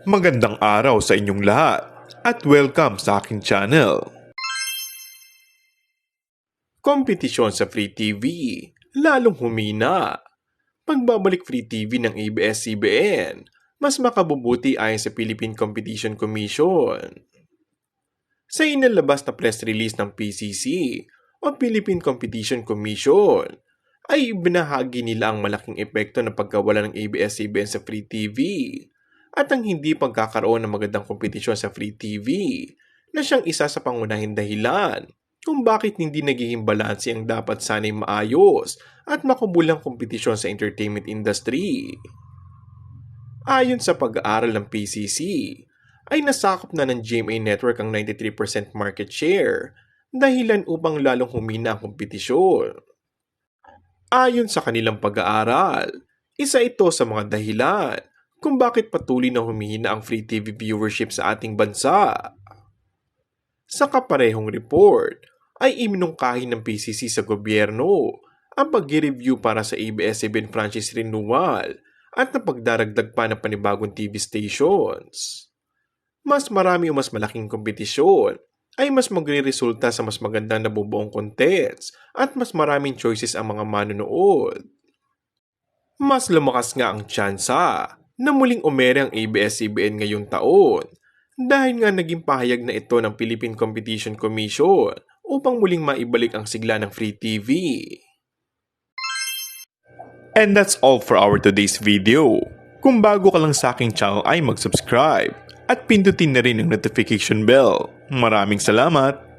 Magandang araw sa inyong lahat at welcome sa aking channel. Kompetisyon sa Free TV, lalong humina. Pagbabalik Free TV ng ABS-CBN, mas makabubuti ayon sa Philippine Competition Commission. Sa inalabas na press release ng PCC o Philippine Competition Commission, ay ibinahagi nila ang malaking epekto ng pagkawala ng ABS-CBN sa Free TV at ang hindi pagkakaroon ng magandang kompetisyon sa Free TV na siyang isa sa pangunahing dahilan kung bakit hindi nagiging balanse ang dapat sanay maayos at makubulang kompetisyon sa entertainment industry. Ayon sa pag-aaral ng PCC, ay nasakop na ng GMA Network ang 93% market share dahilan upang lalong humina ang kompetisyon. Ayon sa kanilang pag-aaral, isa ito sa mga dahilan kung bakit patuloy na humihina ang Free TV viewership sa ating bansa. Sa kaparehong report, ay iminungkahi ng PCC sa gobyerno ang pag-review para sa ABS-CBN franchise renewal at napagdaragdag pa ng panibagong TV stations. Mas marami o mas malaking kompetisyon ay mas magre-resulta sa mas magandang nabubuong contents at mas maraming choices ang mga manonood. Mas lumakas nga ang tsansa na muling umere ang ABS-CBN ngayong taon dahil nga naging pahayag na ito ng Philippine Competition Commission upang muling maibalik ang sigla ng Free TV. And that's all for our today's video. Kung bago ka lang sa aking channel ay mag-subscribe at pindutin na rin ang notification bell. Maraming salamat!